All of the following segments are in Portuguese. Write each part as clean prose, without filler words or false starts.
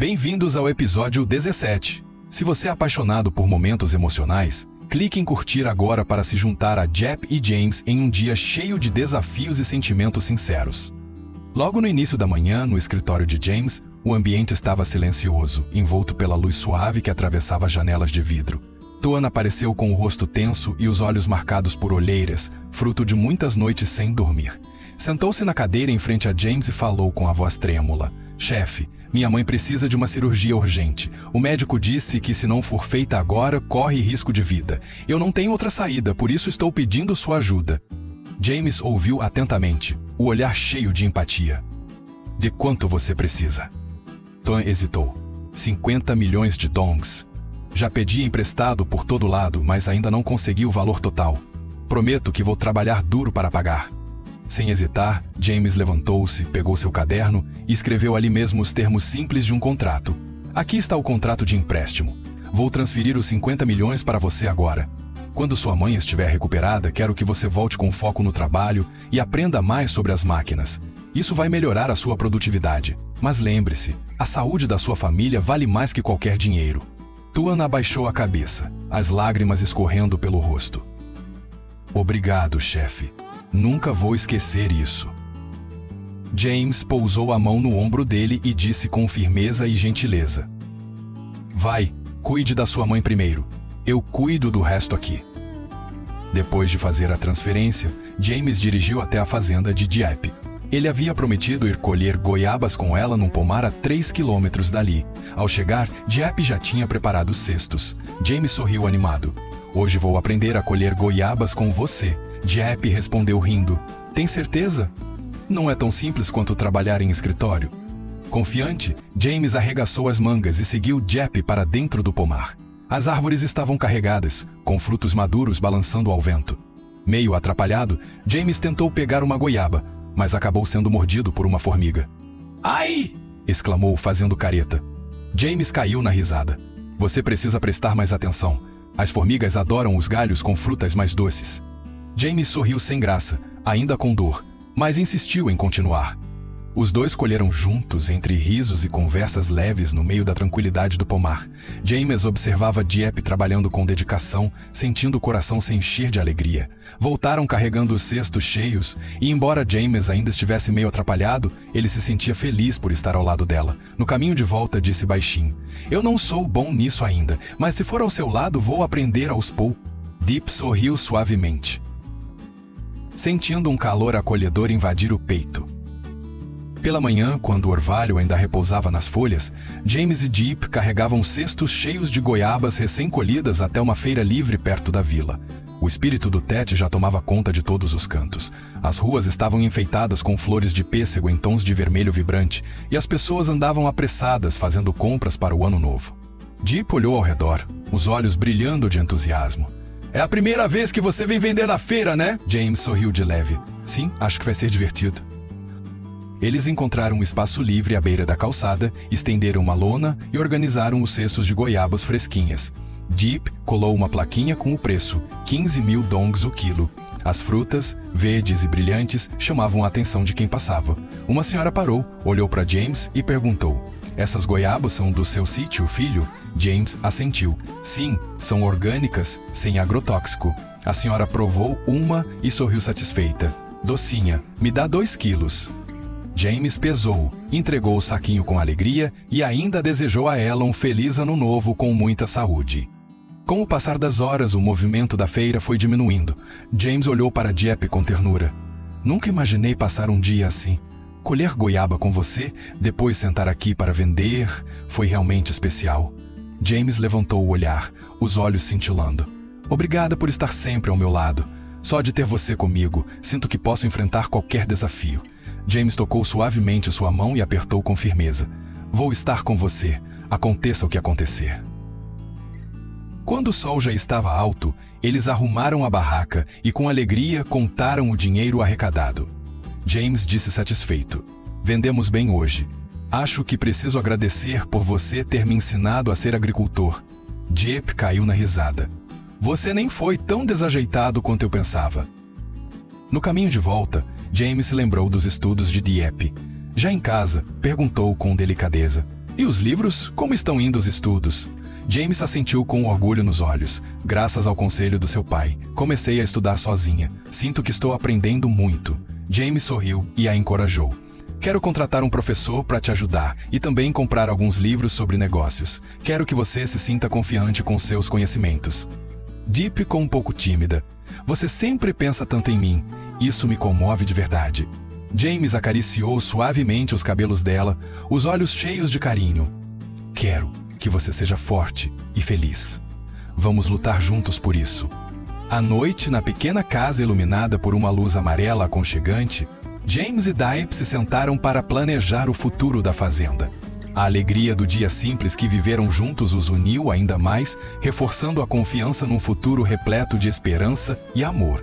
Bem-vindos ao episódio 17. Se você é apaixonado por momentos emocionais, clique em curtir agora para se juntar a Jep e James em um dia cheio de desafios e sentimentos sinceros. Logo no início da manhã, no escritório de James, o ambiente estava silencioso, envolto pela luz suave que atravessava janelas de vidro. Tuan apareceu com o rosto tenso e os olhos marcados por olheiras, fruto de muitas noites sem dormir. Sentou-se na cadeira em frente a James e falou com a voz trêmula. Chefe, minha mãe precisa de uma cirurgia urgente. O médico disse que se não for feita agora, corre risco de vida. Eu não tenho outra saída, por isso estou pedindo sua ajuda. James ouviu atentamente, o olhar cheio de empatia. De quanto você precisa? Tuan hesitou. 50 milhões de dongs. Já pedi emprestado por todo lado, mas ainda não consegui o valor total. Prometo que vou trabalhar duro para pagar. Sem hesitar, James levantou-se, pegou seu caderno e escreveu ali mesmo os termos simples de um contrato. Aqui está o contrato de empréstimo. Vou transferir os 50 milhões para você agora. Quando sua mãe estiver recuperada, quero que você volte com foco no trabalho e aprenda mais sobre as máquinas. Isso vai melhorar a sua produtividade. Mas lembre-se, a saúde da sua família vale mais que qualquer dinheiro. Tuan abaixou a cabeça, as lágrimas escorrendo pelo rosto. Obrigado, chefe. Nunca vou esquecer isso. James pousou a mão no ombro dele e disse com firmeza e gentileza. Vai, cuide da sua mãe primeiro. Eu cuido do resto aqui. Depois de fazer a transferência, James dirigiu até a fazenda de Jep. Ele havia prometido ir colher goiabas com ela num pomar a 3 quilômetros dali. Ao chegar, Jep já tinha preparado os cestos. James sorriu animado. Hoje vou aprender a colher goiabas com você. Jep respondeu rindo. Tem certeza? Não é tão simples quanto trabalhar em escritório. Confiante, James arregaçou as mangas e seguiu Jep para dentro do pomar. As árvores estavam carregadas, com frutos maduros balançando ao vento. Meio atrapalhado, James tentou pegar uma goiaba, mas acabou sendo mordido por uma formiga. Ai! Exclamou, fazendo careta. James caiu na risada. Você precisa prestar mais atenção. As formigas adoram os galhos com frutas mais doces. James sorriu sem graça, ainda com dor, mas insistiu em continuar. Os dois colheram juntos entre risos e conversas leves no meio da tranquilidade do pomar. James observava Jep trabalhando com dedicação, sentindo o coração se encher de alegria. Voltaram carregando os cestos cheios, e embora James ainda estivesse meio atrapalhado, ele se sentia feliz por estar ao lado dela. No caminho de volta, disse baixinho. Eu não sou bom nisso ainda, mas se for ao seu lado, vou aprender aos poucos. Deep sorriu suavemente, sentindo um calor acolhedor invadir o peito. Pela manhã, quando o orvalho ainda repousava nas folhas, James e Deep carregavam cestos cheios de goiabas recém-colhidas até uma feira livre perto da vila. O espírito do Tete já tomava conta de todos os cantos. As ruas estavam enfeitadas com flores de pêssego em tons de vermelho vibrante, e as pessoas andavam apressadas fazendo compras para o ano novo. Deep olhou ao redor, os olhos brilhando de entusiasmo. É a primeira vez que você vem vender na feira, né? James sorriu de leve. Sim, acho que vai ser divertido. Eles encontraram um espaço livre à beira da calçada, estenderam uma lona e organizaram os cestos de goiabas fresquinhas. Deep colou uma plaquinha com o preço, 15 mil dongs o quilo. As frutas, verdes e brilhantes, chamavam a atenção de quem passava. Uma senhora parou, olhou para James e perguntou. Essas goiabas são do seu sítio, filho? James assentiu. Sim, são orgânicas, sem agrotóxico. A senhora provou uma e sorriu satisfeita. Docinha, me dá 2 quilos. James pesou, entregou o saquinho com alegria e ainda desejou a ela um feliz ano novo com muita saúde. Com o passar das horas, o movimento da feira foi diminuindo. James olhou para Jep com ternura. Nunca imaginei passar um dia assim. Colher goiaba com você, depois sentar aqui para vender, foi realmente especial. James levantou o olhar, os olhos cintilando. Obrigada por estar sempre ao meu lado. Só de ter você comigo, sinto que posso enfrentar qualquer desafio. James tocou suavemente sua mão e apertou com firmeza. Vou estar com você, aconteça o que acontecer. Quando o sol já estava alto, eles arrumaram a barraca e com alegria contaram o dinheiro arrecadado. James disse satisfeito. Vendemos bem hoje. Acho que preciso agradecer por você ter me ensinado a ser agricultor. Jep caiu na risada. Você nem foi tão desajeitado quanto eu pensava. No caminho de volta, James se lembrou dos estudos de Jep. Já em casa, perguntou com delicadeza. E os livros? Como estão indo os estudos? James assentiu com orgulho nos olhos. Graças ao conselho do seu pai, comecei a estudar sozinha. Sinto que estou aprendendo muito. James sorriu e a encorajou. Quero contratar um professor para te ajudar e também comprar alguns livros sobre negócios. Quero que você se sinta confiante com seus conhecimentos. Deep ficou um pouco tímida. Você sempre pensa tanto em mim. Isso me comove de verdade. James acariciou suavemente os cabelos dela, os olhos cheios de carinho. Quero que você seja forte e feliz. Vamos lutar juntos por isso. À noite, na pequena casa iluminada por uma luz amarela aconchegante, James e Deep se sentaram para planejar o futuro da fazenda. A alegria do dia simples que viveram juntos os uniu ainda mais, reforçando a confiança num futuro repleto de esperança e amor.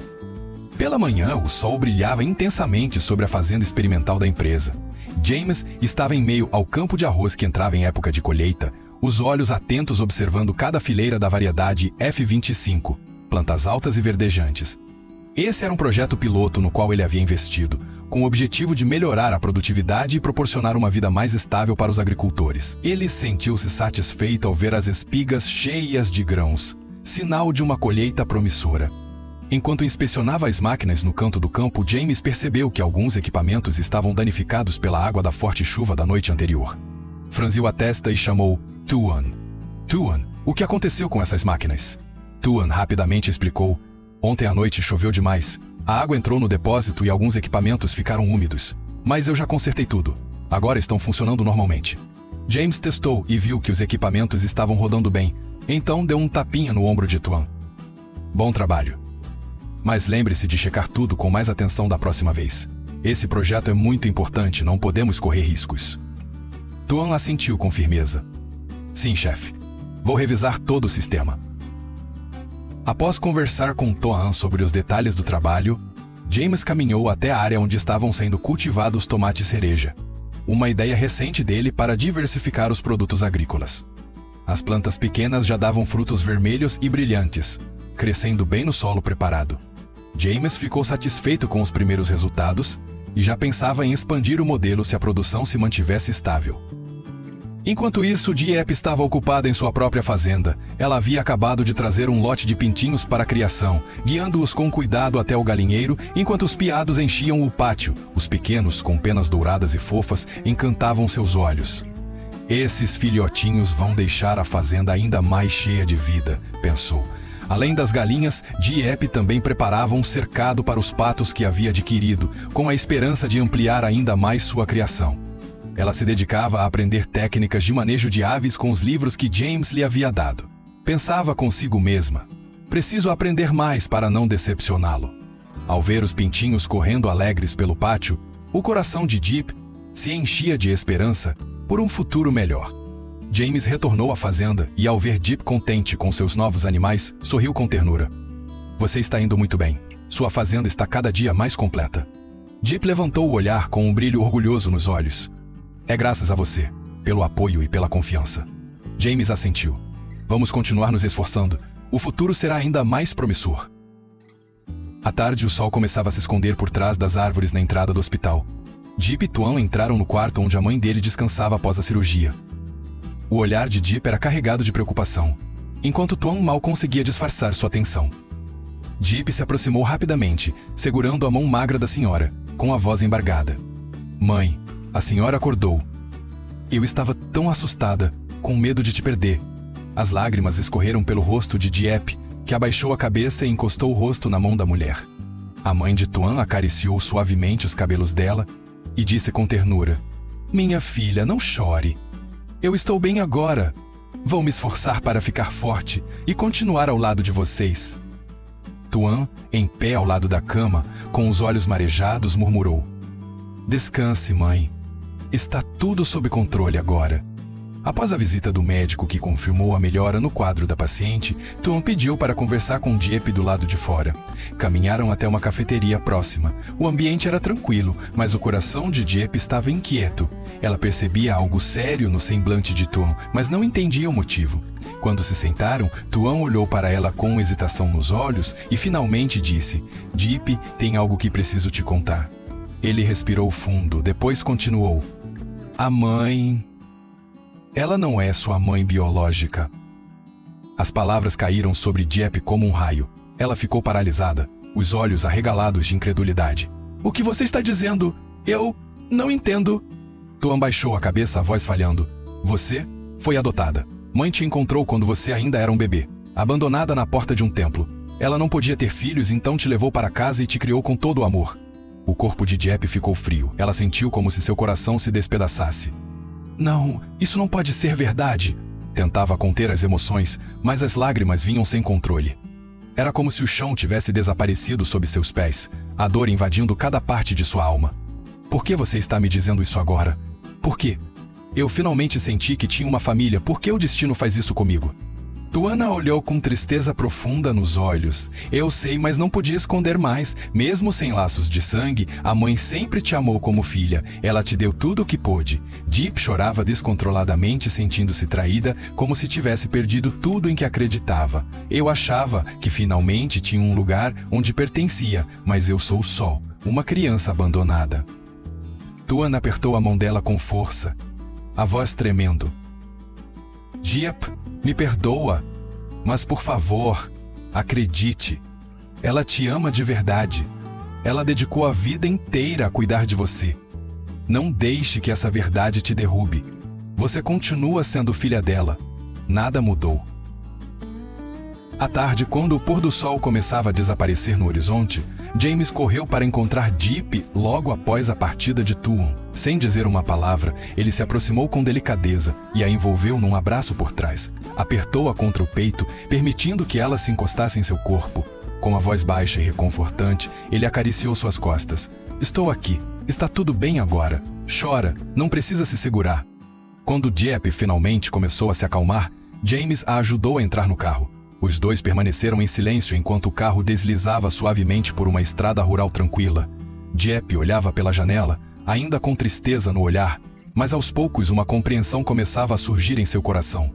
Pela manhã, o sol brilhava intensamente sobre a fazenda experimental da empresa. James estava em meio ao campo de arroz que entrava em época de colheita, os olhos atentos observando cada fileira da variedade F25, plantas altas e verdejantes. Esse era um projeto piloto no qual ele havia investido, com o objetivo de melhorar a produtividade e proporcionar uma vida mais estável para os agricultores. Ele sentiu-se satisfeito ao ver as espigas cheias de grãos, sinal de uma colheita promissora. Enquanto inspecionava as máquinas no canto do campo, James percebeu que alguns equipamentos estavam danificados pela água da forte chuva da noite anterior. Franziu a testa e chamou Tuan. Tuan, o que aconteceu com essas máquinas? Tuan rapidamente explicou. Ontem à noite choveu demais. A água entrou no depósito e alguns equipamentos ficaram úmidos. Mas eu já consertei tudo. Agora estão funcionando normalmente. James testou e viu que os equipamentos estavam rodando bem. Então deu um tapinha no ombro de Tuan. Bom trabalho. Mas lembre-se de checar tudo com mais atenção da próxima vez. Esse projeto é muito importante, não podemos correr riscos. Tuan assentiu com firmeza. Sim, chefe. Vou revisar todo o sistema. Após conversar com Tuan sobre os detalhes do trabalho, James caminhou até a área onde estavam sendo cultivados tomates cereja. Uma ideia recente dele para diversificar os produtos agrícolas. As plantas pequenas já davam frutos vermelhos e brilhantes, crescendo bem no solo preparado. James ficou satisfeito com os primeiros resultados e já pensava em expandir o modelo se a produção se mantivesse estável. Enquanto isso, Deep estava ocupada em sua própria fazenda. Ela havia acabado de trazer um lote de pintinhos para a criação, guiando-os com cuidado até o galinheiro, enquanto os piados enchiam o pátio. Os pequenos, com penas douradas e fofas, encantavam seus olhos. Esses filhotinhos vão deixar a fazenda ainda mais cheia de vida, pensou. Além das galinhas, Deep também preparava um cercado para os patos que havia adquirido, com a esperança de ampliar ainda mais sua criação. Ela se dedicava a aprender técnicas de manejo de aves com os livros que James lhe havia dado. Pensava consigo mesma, preciso aprender mais para não decepcioná-lo. Ao ver os pintinhos correndo alegres pelo pátio, o coração de Deep se enchia de esperança por um futuro melhor. James retornou à fazenda e, ao ver Deep contente com seus novos animais, sorriu com ternura. Você está indo muito bem. Sua fazenda está cada dia mais completa. Deep levantou o olhar com um brilho orgulhoso nos olhos. É graças a você, pelo apoio e pela confiança. James assentiu. Vamos continuar nos esforçando. O futuro será ainda mais promissor. À tarde, o sol começava a se esconder por trás das árvores na entrada do hospital. Deep e Tuan entraram no quarto onde a mãe dele descansava após a cirurgia. O olhar de Deep era carregado de preocupação, enquanto Tuan mal conseguia disfarçar sua tensão. Deep se aproximou rapidamente, segurando a mão magra da senhora, com a voz embargada. Mãe, a senhora acordou. Eu estava tão assustada, com medo de te perder. As lágrimas escorreram pelo rosto de Deep, que abaixou a cabeça e encostou o rosto na mão da mulher. A mãe de Tuan acariciou suavemente os cabelos dela e disse com ternura: Minha filha, não chore. Eu estou bem agora. Vou me esforçar para ficar forte e continuar ao lado de vocês. Tuan, em pé ao lado da cama, com os olhos marejados, murmurou: Descanse, mãe. Está tudo sob controle agora. Após a visita do médico que confirmou a melhora no quadro da paciente, Tuan pediu para conversar com Deep do lado de fora. Caminharam até uma cafeteria próxima. O ambiente era tranquilo, mas o coração de Deep estava inquieto. Ela percebia algo sério no semblante de Tuan, mas não entendia o motivo. Quando se sentaram, Tuan olhou para ela com hesitação nos olhos e finalmente disse: Deep, tem algo que preciso te contar. Ele respirou fundo, depois continuou: A mãe... Ela não é sua mãe biológica. As palavras caíram sobre Jeep como um raio. Ela ficou paralisada, os olhos arregalados de incredulidade. O que você está dizendo? Eu não entendo. Tuan baixou a cabeça, a voz falhando. Você foi adotada. Mãe te encontrou quando você ainda era um bebê, abandonada na porta de um templo. Ela não podia ter filhos, então te levou para casa e te criou com todo o amor. O corpo de Jeep ficou frio. Ela sentiu como se seu coração se despedaçasse. Não, isso não pode ser verdade. Tentava conter as emoções, mas as lágrimas vinham sem controle. Era como se o chão tivesse desaparecido sob seus pés, a dor invadindo cada parte de sua alma. Por que você está me dizendo isso agora? Por quê? Eu finalmente senti que tinha uma família. Por que o destino faz isso comigo? Tuana olhou com tristeza profunda nos olhos. Eu sei, mas não podia esconder mais. Mesmo sem laços de sangue, a mãe sempre te amou como filha. Ela te deu tudo o que pôde. Deep chorava descontroladamente, sentindo-se traída, como se tivesse perdido tudo em que acreditava. Eu achava que finalmente tinha um lugar onde pertencia, mas eu sou o Sol, uma criança abandonada. Tuana apertou a mão dela com força, a voz tremendo. Deep, me perdoa, mas por favor, acredite. Ela te ama de verdade. Ela dedicou a vida inteira a cuidar de você. Não deixe que essa verdade te derrube. Você continua sendo filha dela. Nada mudou. À tarde, quando o pôr do sol começava a desaparecer no horizonte, James correu para encontrar Deep logo após a partida de Tuon. Sem dizer uma palavra, ele se aproximou com delicadeza e a envolveu num abraço por trás. Apertou-a contra o peito, permitindo que ela se encostasse em seu corpo. Com a voz baixa e reconfortante, ele acariciou suas costas. Estou aqui. Está tudo bem agora. Chora. Não precisa se segurar. Quando Deep finalmente começou a se acalmar, James a ajudou a entrar no carro. Os dois permaneceram em silêncio enquanto o carro deslizava suavemente por uma estrada rural tranquila. Deep olhava pela janela, ainda com tristeza no olhar, mas aos poucos uma compreensão começava a surgir em seu coração.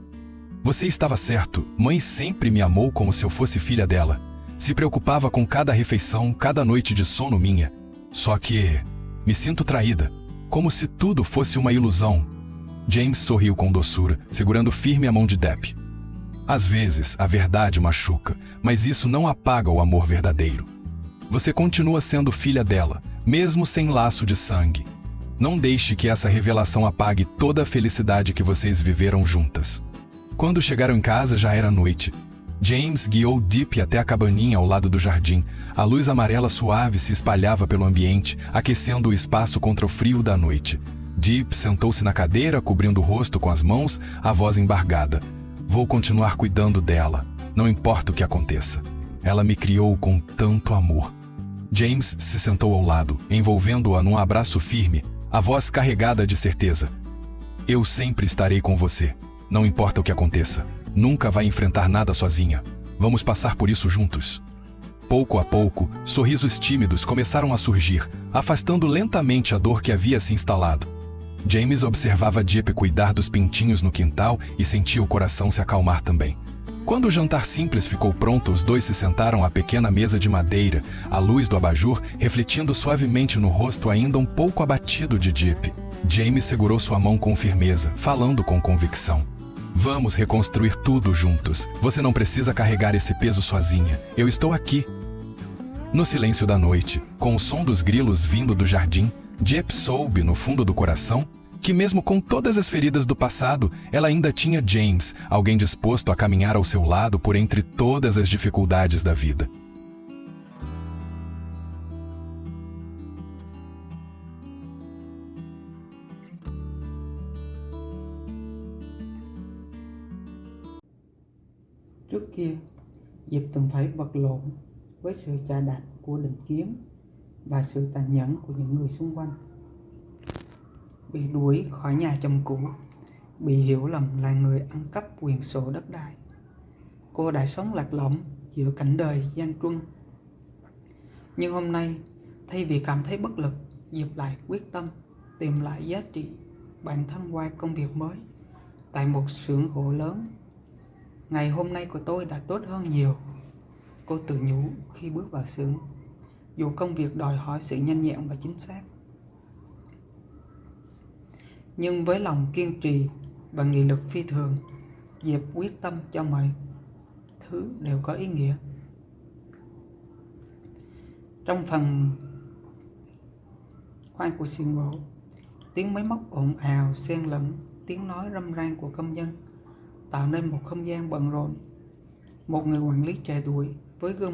Você estava certo, mãe sempre me amou como se eu fosse filha dela. Se preocupava com cada refeição, cada noite de sono minha. Só que me sinto traída, como se tudo fosse uma ilusão. James sorriu com doçura, segurando firme a mão de Deep. Às vezes, a verdade machuca, mas isso não apaga o amor verdadeiro. Você continua sendo filha dela, mesmo sem laço de sangue. Não deixe que essa revelação apague toda a felicidade que vocês viveram juntas. Quando chegaram em casa, já era noite. James guiou Deep até a cabaninha ao lado do jardim. A luz amarela suave se espalhava pelo ambiente, aquecendo o espaço contra o frio da noite. Deep sentou-se na cadeira, cobrindo o rosto com as mãos, a voz embargada. Vou continuar cuidando dela, não importa o que aconteça. Ela me criou com tanto amor. James se sentou ao lado, envolvendo-a num abraço firme, a voz carregada de certeza. Eu sempre estarei com você, não importa o que aconteça. Nunca vai enfrentar nada sozinha. Vamos passar por isso juntos. Pouco a pouco, sorrisos tímidos começaram a surgir, afastando lentamente a dor que havia se instalado. James observava Deep cuidar dos pintinhos no quintal e sentia o coração se acalmar também. Quando o jantar simples ficou pronto, os dois se sentaram à pequena mesa de madeira, a luz do abajur refletindo suavemente no rosto ainda um pouco abatido de Deep. James segurou sua mão com firmeza, falando com convicção. Vamos reconstruir tudo juntos. Você não precisa carregar esse peso sozinha. Eu estou aqui. No silêncio da noite, com o som dos grilos vindo do jardim, Deep soube, no fundo do coração, que mesmo com todas as feridas do passado, ela ainda tinha James, alguém disposto a caminhar ao seu lado por entre todas as dificuldades da vida. Trước kia, Diệp từng phải vật lộn với sự chà đạp của định kiến và sự tàn nhẫn của những người xung quanh. Bị đuổi khỏi nhà chồng cũ, bị hiểu lầm là người ăn cắp quyền sổ đất đai. Cô đã sống lạc lõng giữa cảnh đời gian truân. Nhưng hôm nay, thay vì cảm thấy bất lực, Diệp lại quyết tâm tìm lại giá trị bản thân qua công việc mới tại một xưởng gỗ lớn. Ngày hôm nay của tôi đã tốt hơn nhiều, cô tự nhủ khi bước vào xưởng, dù công việc đòi hỏi sự nhanh nhẹn và chính xác. Nhưng với lòng kiên trì, và nghị lực phi thường. Diệp quyết tâm cho mọi thứ đều có ý nghĩa. Trong phần khoan của xiên gỗ, tiếng máy móc ồn ào xen lẫn tiếng nói râm ran của công nhân tạo nên một không gian bận rộn. Một người quản lý trẻ tuổi với gương mặt